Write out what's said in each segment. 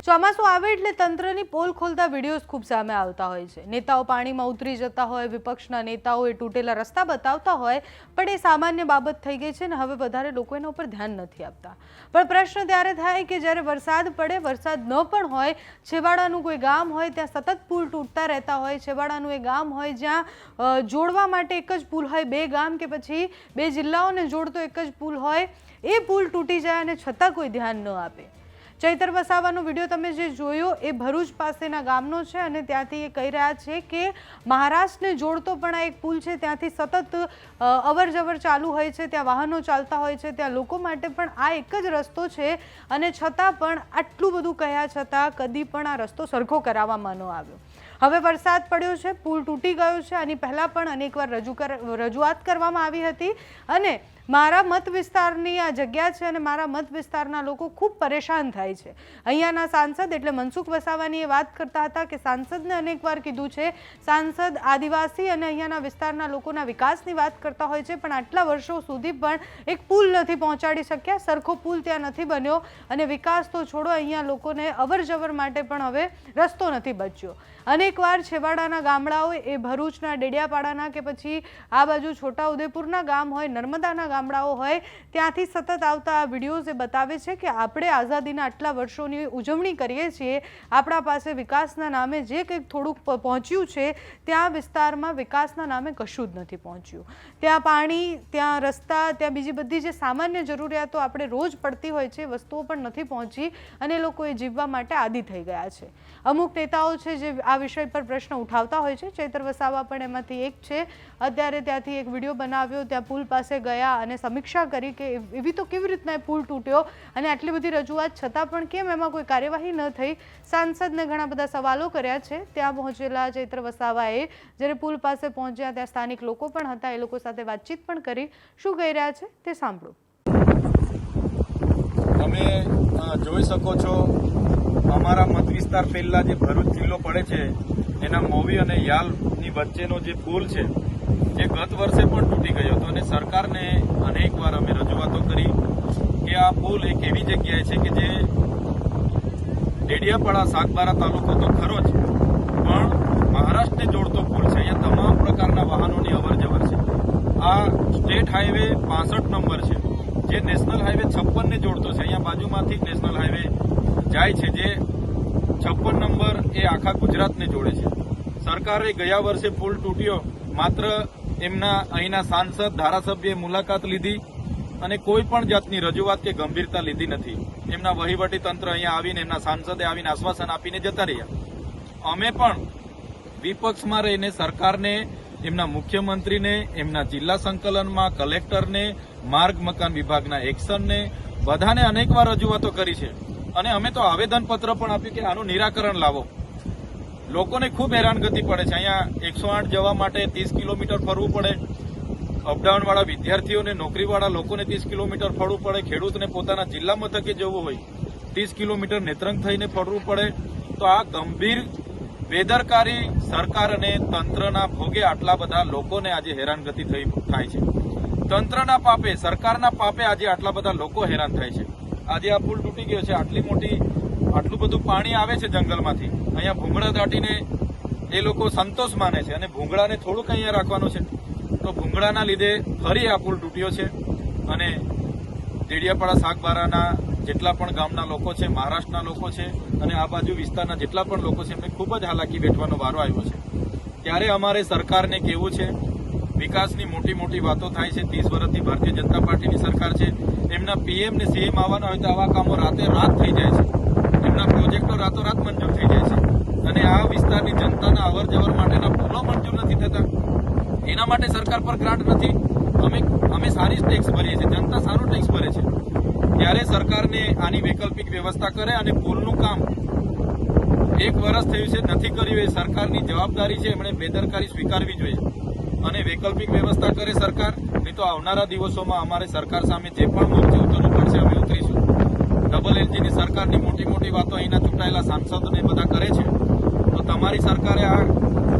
ચોમાસું આવે એટલે તંત્રની પોલ ખોલતા વિડીયોઝ ખૂબ સામે આવતા હોય છે। નેતાઓ પાણીમાં ઉતરી જતા હોય, વિપક્ષના નેતાઓ એ તૂટેલા રસ્તા બતાવતા હોય, પણ એ સામાન્ય બાબત થઈ ગઈ છે ને હવે વધારે લોકો એના ઉપર ધ્યાન નથી આપતા। પણ પ્રશ્ન ત્યારે થાય કે જ્યારે વરસાદ પડે, વરસાદ ન પણ હોય, છેવાડાનું કોઈ ગામ હોય ત્યાં સતત પુલ તૂટતા રહેતા હોય, છેવાડાનું એ ગામ હોય જ્યાં જોડવા માટે એક જ પુલ હોય, બે ગામ કે પછી બે જિલ્લાઓને જોડતો એક જ પુલ હોય, એ પુલ તૂટી જાય અને છતાં કોઈ ધ્યાન ન આપે। ચૈતર વસાવાનો વિડીયો તમે જે જોયો એ ભરૂચ પાસેના ગામનો છે અને ત્યાંથી એ કહી રહ્યા છે કે મહારાષ્ટ્રને જોડતો પણ આ એક પુલ છે, ત્યાંથી સતત અવર જવર ચાલુ હોય છે, ત્યાં વાહનો ચાલતા હોય છે, ત્યાં લોકો માટે પણ આ એક જ રસ્તો છે અને છતાં પણ આટલું બધું કહ્યા છતાં કદી પણ આ રસ્તો સરખો કરાવવામાં ન આવ્યો। હવે વરસાદ પડ્યો છે, પુલ તૂટી ગયો છે, આની પહેલાં પણ અનેકવાર રજૂઆત કરવામાં આવી હતી અને મારા મત વિસ્તારની આ જગ્યા છે અને મારા મત વિસ્તારના લોકો ખૂબ પરેશાન થાય છે। અહીંયાના સાંસદ એટલે મનસુખ વસાવાની એ વાત કરતા હતા કે સાંસદને અનેકવાર કીધું છે, સાંસદ આદિવાસી અને અહીંયાના વિસ્તારના લોકોના વિકાસની વાત કરતા હોય છે, પણ આટલા વર્ષો સુધી પણ એક પુલ નથી પહોંચાડી શક્યા, સરખો પુલ ત્યાં નથી બન્યો અને વિકાસ તો છોડો, અહીંયા લોકોને અવર જવર માટે પણ હવે રસ્તો નથી બચ્યો। અનેકવાર છેવાડાના ગામડાઓ એ ભરૂચના ડેડિયાપાડાના કે પછી આ બાજુ છોટાઉદેપુરના ગામ હોય, નર્મદાના ગામડાઓ હોય, ત્યાંથી સતત આવતા આ વિડીયોઝ એ બતાવે છે કે આપણે આઝાદીના આટલા વર્ષોની ઉજવણી કરીએ છીએ, આપણા પાસે વિકાસના નામે જે કંઈક થોડુંક પહોંચ્યું છે ત્યાં વિસ્તારમાં વિકાસના નામે કશું જ નથી પહોંચ્યું। ત્યાં પાણી, ત્યાં રસ્તા, ત્યાં બીજી બધી જે સામાન્ય જરૂરિયાતો આપણે રોજ પડતી હોય છે વસ્તુઓ પણ નથી પહોંચી અને લોકો એ જીવવા માટે આદી થઈ ગયા છે। અમુક નેતાઓ છે જે આ વિષય પર પ્રશ્ન ઉઠાવતા હોય છે, ચૈતર વસાવા પણ એમાંથી એક છે। અત્યારે ત્યાંથી એક વિડીયો બનાવ્યો, ત્યાં પુલ પાસે ગયા અને સમીક્ષા કરી કે એવી તો કેવી રીતના પુલ તૂટ્યો અને આટલી બધી રજૂઆત છતાં પણ કેમ એમાં કોઈ કાર્યવાહી ન થઈ। સાંસદને ઘણા બધા સવાલો કર્યા છે। ત્યાં પહોંચેલા ચૈતર વસાવાએ જ્યારે પુલ પાસે પહોંચ્યા ત્યાં સ્થાનિક લોકો પણ હતા, એ લોકો સાથે વાતચીત પણ કરી। શું કહી રહ્યા છે તે સાંભળો। તમે જોઈ શકો છો અમારા મત વિસ્તાર પહેલા જે ભરૂચ જિલ્લો પડે છે એના મોવી અને યાલની વચ્ચેનો જે પુલ છે એ ગત વર્ષે પણ તૂટી ગયો હતો અને સરકારને અનેકવાર અમે રજૂઆતો કરી કે આ પુલ એક એવી જગ્યાએ છે કે જે ડેડિયાપાડા સાગબારા તાલુકો તો ખરો જ, પણ મહારાષ્ટ્રને જોડતો પુલ છે। અહીંયા તમામ પ્રકારના વાહનોની અવરજવર છે। આ સ્ટેટ હાઈવે 65 નંબર છે જે નેશનલ હાઈવે 56 ને જોડતો છે। અહીંયા બાજુમાંથી નેશનલ હાઈવે જાય છે જે 56 નંબર એ આખા ગુજરાતને જોડે છે। સરકારે ગયા વર્ષે પુલ તૂટ્યો, માત્ર એમના અહીંના સાંસદ, ધારાસભ્યએ મુલાકાત લીધી અને કોઈ પણ જાતની રજૂઆત કે ગંભીરતા લીધી નથી। એમના વહીવટી તંત્ર અહીંયા આવીને, એમના સાંસદે આવીને આશ્વાસન આપીને જતા રહ્યા। અમે પણ વિપક્ષમાં રહીને સરકારને, એમના મુખ્યમંત્રીને, એમના જિલ્લા સંકલનમાં કલેક્ટરને, માર્ગ મકાન વિભાગના એક્શનને બધાને અનેકવાર રજૂઆતો કરી છે અને અમે તો આવેદનપત્ર પણ આપ્યું કે આનું નિરાકરણ લાવો। લોકોને ખૂબ હેરાનગતિ પડે છે। અહીંયા 108 જવા માટે 30 કિલોમીટર ફરવું પડે, અપડાઉન વાળા વિદ્યાર્થીઓને, નોકરીવાળા લોકોને 30 કિલોમીટર ફરવું પડે, ખેડૂતને પોતાના જિલ્લા મથકે જવું હોય 30 કિલોમીટર નેત્રંગ થઈને ફરવું પડે। તો આ ગંભીર બેદરકારી સરકાર અને તંત્રના ભોગે આટલા બધા લોકોને આજે હેરાનગતિ થાય છે। તંત્રના પાપે, સરકારના પાપે આજે આટલા બધા લોકો હેરાન થાય છે। આજે આ પુલ તૂટી ગયો છે, આટલું બધું પાણી આવે છે જંગલમાંથી, અહીંયા ભૂંગળા દાટીને એ લોકો સંતોષ માને છે અને ભૂંગળાને થોડુંક અહીંયા રાખવાનું છે, તો ભૂંગળાના લીધે ફરી આ પુલ તૂટ્યો છે અને ડેડિયાપાડા સાગબારાના જેટલા પણ ગામના લોકો છે, મહારાષ્ટ્રના લોકો છે અને આ બાજુ વિસ્તારના જેટલા પણ લોકો છે એમને ખૂબ જ હાલાકી વેઠવાનો વારો આવ્યો છે। ત્યારે અમારે સરકારને કહેવું છે, વિકાસની મોટી મોટી વાતો થાય છે। 30 વર્ષથી ભારતીય જનતા પાર્ટીની સરકાર છે, એમના પીએમ ને સીએમ આવવાના હોય તો આવા કામો રાતે રાત થઈ જાય છે, એમના પ્રોજેક્ટો રાતોરાત મંજૂર થઈ જાય છે અને આ વિસ્તારની જનતાના અવર જવર માટેના પુલો મંજૂર નથી થતા। એના માટે સરકાર પર ગ્રાન્ટ નથી। અમે સારી ટેક્સ ભરીએ છીએ, જનતા સારો ટેક્સ ભરે છે, ત્યારે સરકારને આની વૈકલ્પિક વ્યવસ્થા કરે અને પુલનું કામ 1 વર્ષ થયું છે નથી કર્યું, એ સરકારની જવાબદારી છે, એમણે બેદરકારી સ્વીકારવી જોઈએ અને વૈકલ્પિક વ્યવસ્થા કરે સરકાર। નહીં તો આવનારા દિવસોમાં અમારે સરકાર સામે જે પણ મોરચે ઉતરવું પડશે અમે ઉતરીશું। ડબલ એન્જિનની સરકારની મોટી મોટી વાતો અહીંના ચૂંટાયેલા સાંસદોને બધા કરે છે, તો તમારી સરકારે આ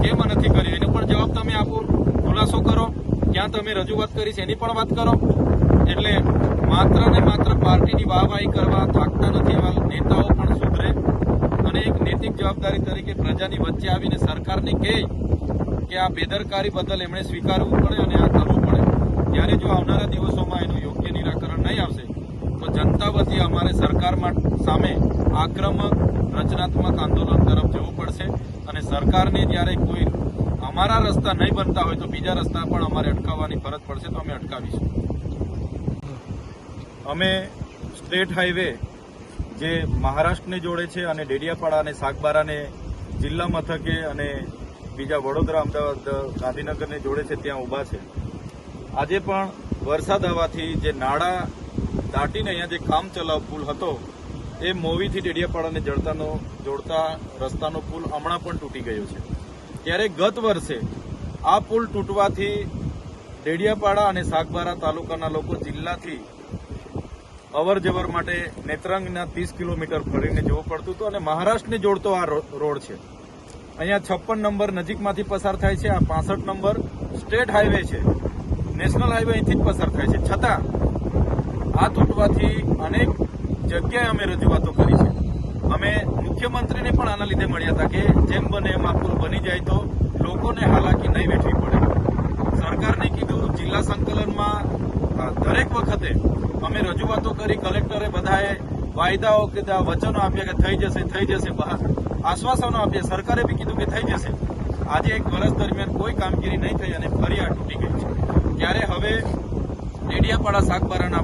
કેમ નથી કર્યું એનો પણ જવાબ તમે આપો, ખુલાસો કરો। ક્યાં તમે રજૂઆત કરી છે એની પણ વાત કરો। એટલે માત્ર ને માત્ર પાર્ટીની વાહવાહી કરવા થાકતા નથી એવા નેતાઓ પણ સુધરે નૈતિક જવાબદારી તરીકે પ્રજાની વચ્ચે આવીને સરકારને કહે કે આ બેદરકારી બદલ એમણે સ્વીકારવું પડે અને આ કરવું પડે, ત્યારે જો આવનારા દિવસોમાં એનું યોગ્ય નિરાકરણ નહીં આવશે તો જનતા વતી અમારે સરકાર સામે આક્રમક રચનાત્મક આંદોલન તરફ જવું પડશે અને સરકારને જ્યારે કોઈ અમારા રસ્તા નહીં બનતા હોય તો બીજા રસ્તા પણ અમારે અટકાવવાની ફરજ પડશે તો અમે અટકાવીશું. અમે સ્ટેટ હાઈવે જે મહારાષ્ટ્રને જોડે છે અને ડેડિયાપાડા અને સાગબારાને જિલ્લા મથકે અને બીજા વડોદરા, અમદાવાદ, ગાંધીનગરને જોડે છે ત્યાં ઊભા છે. આજે પણ વરસાદ આવવાથી જે નાળા દાટીને અહીંયા જે કામ ચલાવ પુલ હતો એ મોવીથી ડેડિયાપાડાને જોડતા રસ્તાનો પુલ હમણાં પણ તૂટી ગયો છે. ત્યારે ગત વર્ષે આ પુલ તૂટવાથી ડેડિયાપાડા અને સાગબારા તાલુકાના લોકો જિલ્લાથી અવર જવર માટે નેત્રંગના 30 કિલોમીટર ફરીને જવું પડતું હતું અને મહારાષ્ટ્રને જોડતો આ રોડ છે. અહીંયા 56 નંબર નજીકમાંથી પસાર થાય છે. આ 65 નંબર સ્ટેટ હાઈવે છે, નેશનલ હાઈવે અહીંથી જ પસાર થાય છે. છતાં આ તૂટવાથી અનેક જગ્યાએ અમે રજૂઆતો કરી છે. અમે મુખ્યમંત્રીને પણ આના લીધે મળ્યા હતા કે જેમ બને એમ આ પુલ બની જાય તો લોકોને હાલાકી નહીં વેઠવી પડે. સરકારને કીધું, જિલ્લા સંકલનમાં દરેક વખતે અમે રજૂઆતો કરી, કલેક્ટરે બધાએ વાયદાઓ કીધા, વચનો આપ્યા કે થઈ જશે, આશ્વાસનો આપ્યા, સરકારે બી કીધું કે થઈ જશે. આજે એક વર્ષ દરમિયાન કોઈ કામગીરી નહીં થઈ અને ફરી આ તૂટી ગઈ છે. ત્યારે હવે ડેડિયાપાડા સાગબારાના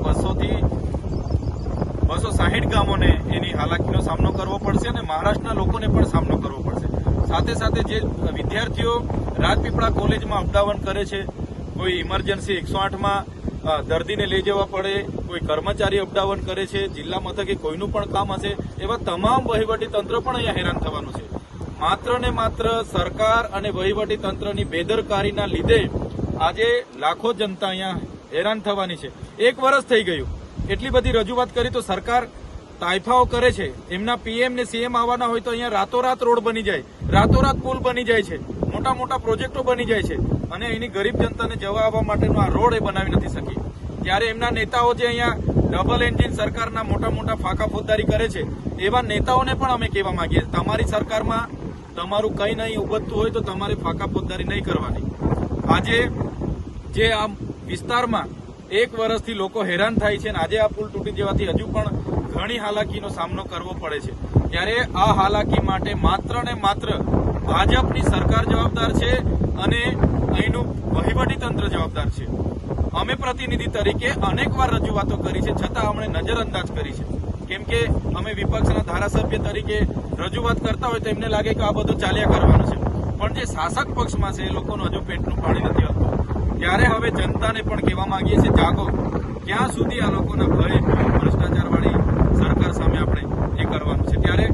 260 ગામોને એની હાલાકીનો સામનો કરવો પડશે અને મહારાષ્ટ્રના લોકોને પણ સામનો કરવો પડશે. સાથે સાથે જે વિદ્યાર્થીઓ રાજપીપળા કોલેજમાં અપડાઉન કરે છે, કોઈ ઇમરજન્સી 108માં દર્દીને લઈ જવા પડે, કોઈ કર્મચારી અપડાઉન કરે છે, જિલ્લા મથકે કોઈનું પણ કામ હશે, એવા તમામ વહીવટી તંત્ર પણ અહીંયા હેરાન થવાનું છે. માત્ર ને માત્ર સરકાર અને વહીવટી તંત્રની બેદરકારીના લીધે આજે લાખો જનતા અહીંયા હેરાન થવાની છે. 1 વર્ષ થઈ ગયું, એટલી બધી રજૂઆત કરી તો સરકાર તાઇફાઓ કરે છે. એમના પીએમ ને સીએમ આવવાના હોય તો અહીંયા રાતોરાત રોડ બની જાય, રાતોરાત પુલ બની જાય છે, મોટા મોટા પ્રોજેક્ટો બની જાય છે અને અહીંની ગરીબ જનતાને જવા આવવા માટેનો આ રોડ એ બનાવી નથી શકી. ત્યારે એમના નેતાઓ જે અહીંયા ડબલ એન્જિન સરકારના મોટા મોટા ફાંકા ફોજદારી કરે છે, એવા નેતાઓને પણ અમે કહેવા માંગીએ, તમારી સરકારમાં તમારું કંઈ નહીં ઉબજતું હોય તો તમારે ફાંકા ફોજદારી નહીં કરવાની. આજે જે આ વિસ્તારમાં 1 વર્ષથી લોકો હેરાન થાય છે અને આજે આ પુલ તૂટી જવાથી હજુ પણ ઘણી હાલાકીનો સામનો કરવો પડે છે. ત્યારે આ હાલાકી માટે માત્ર ને માત્ર ભાજપની સરકાર જવાબદાર છે અને અહીંનું વહીવટી તંત્ર જવાબદાર છે. અમે પ્રતિનિધિ તરીકે અનેકવાર રજૂઆતો કરી છે, છતાં અમને નજરઅંદાજ કરી છે. કેમ કે અમે વિપક્ષના ધારાસભ્ય તરીકે રજૂઆત કરતા હોય તો એમને લાગે કે આ બધું ચાલ્યા કરવાનું છે, પણ જે શાસક પક્ષમાં છે એ લોકોનું હજુ પેટનું પાણી નથી આવતું. ત્યારે હવે જનતાને પણ કહેવા માંગીએ છીએ, જાગો. ક્યાં સુધી આ લોકોના ભય, ભ્રષ્ટાચારવાળી સરકાર સામે આપણે એ કરવાનું છે. ત્યારે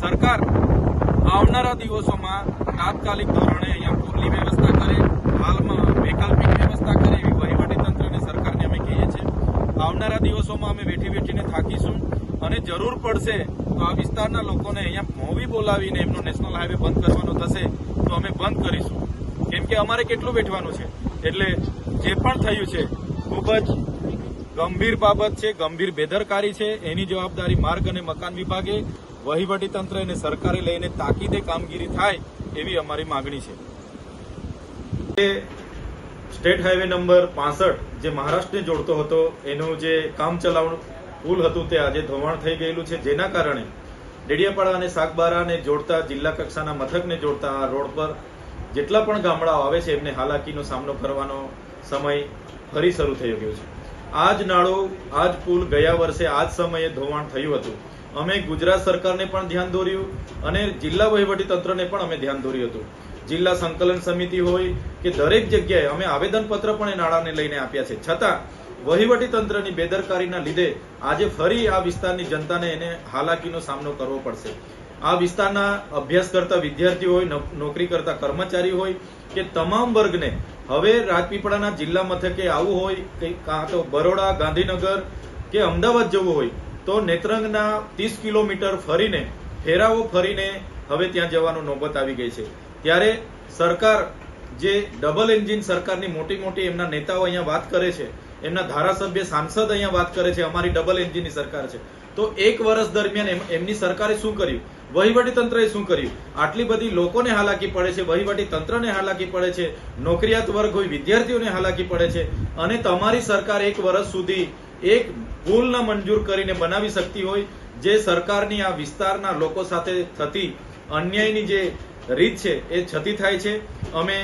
સરકાર આવનારા દિવસોમાં તાત્કાલિક ધોરણે અહીંયા પુલની વ્યવસ્થા કરે, હાલમાં વૈકલ્પિક વ્યવસ્થા કરે એવી વહીવટી તંત્રને સરકારને અમે કહીએ છીએ. આવનારા દિવસોમાં અમે વેઠીને થાકીશું અને જરૂર પડશે તો આ વિસ્તારના લોકોને અહીંયા મોવી બોલાવીને એમનો નેશનલ હાઈવે બંધ કરવાનો થશે તો અમે બંધ કરીશું. કેમ કે અમારે કેટલું વેઠવાનું છે. એટલે જે પણ થયું છે ખૂબ જ ગંભીર બાબત છે, ગંભીર બેદરકારી છે. એની જવાબદારી માર્ગ અને મકાન વિભાગે, વહીવટી તંત્ર અને સરકારે લઈને તાકીદે કામગીરી થાય એવી અમારી માંગણી છે. સ્ટેટ હાઈવે નંબર 65 જે મહારાષ્ટ્રને જોડતો હતો એનું જે કામ ચલાવ પુલ હતું તે આજે ધોવાણ થઈ ગયેલું છે, જેના કારણે ડેડિયાપાડા અને સાગબારાને જોડતા જિલ્લા કક્ષાના મથકને જોડતા આ રોડ પર જેટલા પણ ગામડાઓ આવે છે એમને હાલાકીનો સામનો કરવાનો સમય ફરી શરૂ થઈ ગયો છે. આ જ નાળો, આ જ પુલ ગયા વર્ષે આ જ સમયે ધોવાણ થયું હતું. અમે ગુજરાત સરકારને પણ ધ્યાન દોર્યું અને જિલ્લા વહીવટી તંત્રને પણ અમે ધ્યાન દોર્યું હતું. જિલ્લા સંકલન સમિતિ હોય કે દરેક જગ્યાએ અમે આવેદનપત્ર પણ એ નાળાને લઈને આપ્યા છે. છતાં વહીવટી તંત્રની બેદરકારીના લીધે આજે ફરી આ વિસ્તારની જનતાને એને હાલાકીનો સામનો કરવો પડશે. આ વિસ્તારના અભ્યાસ કરતા વિદ્યાર્થીઓ હોય, નોકરી કરતા કર્મચારી હોય કે તમામ વર્ગને હવે રાજપીપળાના જિલ્લા મથકે આવવું હોય કે કાં તો બરોડા, ગાંધીનગર કે અમદાવાદ જવું હોય તો નેત્રંગના 30 કિલોમીટર ફરીને, ફેરાવો ફરીને હવે ત્યાં જવાનો નોબત આવી ગઈ છે. ત્યારે સરકાર જે ડબલ એન્જિન સરકારની મોટી મોટી એમના નેતાઓ અહીંયા વાત કરે છે એમના ધારાસભ્ય સાંસદ અહીંયા વાત કરે છે અમારી ડબલ એન્જિનની સરકાર છે, તો એક વર્ષ દરમિયાન એમની સરકારે શું કર્યું, વહીવટી તંત્રએ શું કર્યું? આટલી બધી લોકોને હાલાકી પડે છે, વહીવટી તંત્રને હાલાકી પડે છે, નોકરિયાત વર્ગ હોય વિદ્યાર્થીઓને હાલાકી પડે છે, અને તમારી સરકાર એક વર્ષ સુધી એક પુલ ન મંજૂર કરીને બનાવી શકતી હોય, જે સરકારની આ વિસ્તારના લોકો સાથે થતી અન્યાયની જે રીત છે એ છતી થાય છે. અમે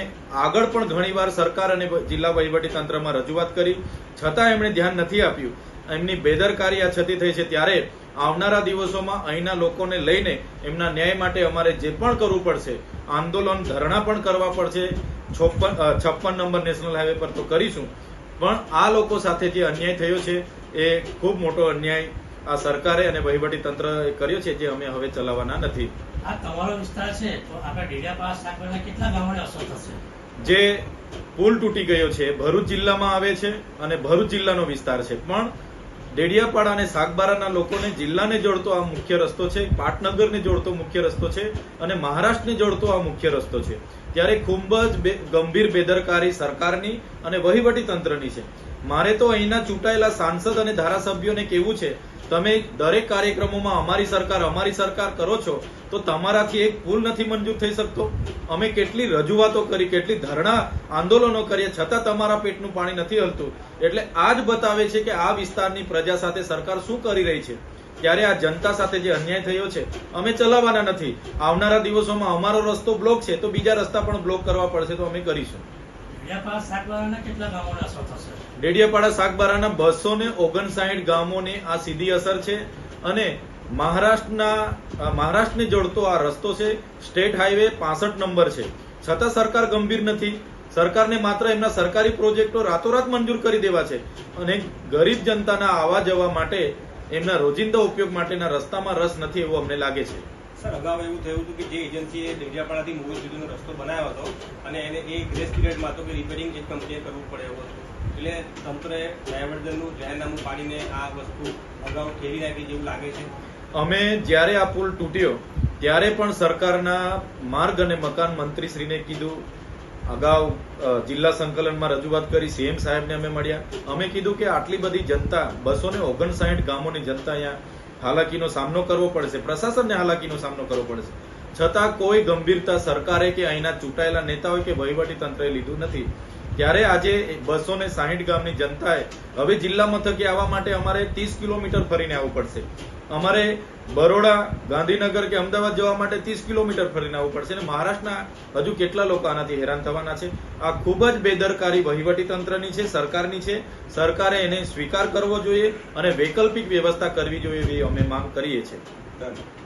આગળ પણ ઘણીવાર સરકાર અને જિલ્લા વહીવટી તંત્રમાં રજૂઆત કરી, છતાં એમણે ધ્યાન નથી આપ્યું. એમની બેદરકારી આ છતી થઈ છે. ત્યારે આવનારા દિવસોમાં અહીંના લોકોને લઈને એમના ન્યાય માટે અમારે જે પણ કરવું પડશે, આંદોલન ધરણા પણ કરવા પડશે, 56 નંબર નેશનલ હાઈવે પર તો કરીશું, પણ આ લોકો સાથે જે અન્યાય થયો છે એ ખૂબ મોટો અન્યાય આ સરકારે અને વહીવટી તંત્રએ કર્યો છે, જે અમે હવે ચલાવવાના નથી. આ તમારો વિસ્તાર છે તો આપણે ડેડિયાપાડા શાકભાજીના કેટલા ગામોને અસર થશે? જે પુલ તૂટી ગયો છે ભરૂચ જિલ્લામાં આવે છે અને ભરૂચ જિલ્લાનો વિસ્તાર છે, પણ ડેડિયાપાડા અને સાગબારાના લોકોને જિલ્લાને જોડતો આ મુખ્ય રસ્તો છે, પાટનગરને જોડતો મુખ્ય રસ્તો છે અને મહારાષ્ટ્રને જોડતો આ મુખ્ય રસ્તો છે. ત્યારે ખૂબ જ ગંભીર બેદરકારી સરકારની અને વહીવટી તંત્રની છે. મારે તો અહીંના ચૂંટાયેલા સાંસદ અને ધારાસભ્યોને કહેવું છે, તમે દરેક કાર્યક્રમોમાં અમારી સરકાર કરો છો, તો તમારાથી એક પુલ નથી મંજૂર થઈ શકતો. અમે કેટલી રજૂઆતો કરી, કેટલી ધરણા આંદોલનો કરીએ, છતાં તમારા પેટનું પાણી નથી હલતું. એટલે આ જ બતાવે છે કે આ વિસ્તારની પ્રજા સાથે સરકાર શું કરી રહી છે. ત્યારે આ જનતા સાથે જે અન્યાય થયો છે અમે ચલાવવાના નથી. આવનારા દિવસોમાં અમારો રસ્તો બ્લોક છે તો બીજા રસ્તા પણ બ્લોક કરવા પડશે તો અમે કરીશું. ડેડિયાપાડા શાકભાજીના કેટલા ગામોને અસર થશે? ડેડિયાપાડા શાકબારાના 259 ગામોને આ સીધી અસર છે અને મહારાષ્ટ્રને જોડતો આ રસ્તો છે, સ્ટેટ હાઈવે 65 નંબર છે, છતાં સરકાર ગંભીર નથી. સરકારને માત્ર એમના સરકારી પ્રોજેક્ટો રાતોરાત મંજૂર કરી દેવા છે અને ગરીબ જનતાના આવવા જવા માટે, એમના રોજિંદા ઉપયોગ માટેના રસ્તામાં રસ નથી એવું અમને લાગે છે. સર, અગાઉ એવું થયું હતું કે જે એજન્સીએ ડેડિયાપાડાથી મુવી સુધીનો રસ્તો બનાવ્યો હતો અને એને એ ગ્રેસ પીરિયડમાં હતો કે રિપેરિંગ એક કંપનીએ કરવું પડે એવું હતું, એટલે તંત્રએ ડાયવર્ઝનનું જાહેરનામું પાડીને આ વસ્તુ અગાઉ ઠેરી નાખી જેવું લાગે છે. અમે જ્યારે આ પુલ તૂટ્યો ત્યારે પણ સરકારના માર્ગ અને મકાન મંત્રીશ્રીને કીધું, અગાઉ જિલ્લા સંકલનમાં રજૂઆત કરી, સીએમ સાહેબને અમે મળ્યા, અમે કીધું કે આટલી બધી જનતા 259 ગામોની જનતા અહીંયા હાલાકીનો સામનો કરવો પડશે, પ્રશાસનને હાલાકીનો સામનો કરવો પડશે, છતાં કોઈ ગંભીરતા સરકારે કે અહીંના ચૂંટાયેલા નેતાઓએ કે વહીવટી તંત્રએ લીધું નથી. ત્યારે આજે 260 ગામની જનતાએ હવે જિલ્લા મથકે આવવા માટે અમારે 30 કિલોમીટર ફરીને આવવું પડશે. અમારે બરોડા, ગાંધીનગર કે અમદાવાદ જવા માટે 30 કિલોમીટર ફરીને આવવું પડશે અને મહારાષ્ટ્રના હજુ કેટલા લોકો આનાથી હેરાન થવાના છે. આ ખૂબ જ બેદરકારી વહીવટી તંત્રની છે, સરકારની છે. સરકારે એને સ્વીકાર કરવો જોઈએ અને વૈકલ્પિક વ્યવસ્થા કરવી જોઈએ એવી અમે માંગ કરીએ છીએ. ધન્યવાદ.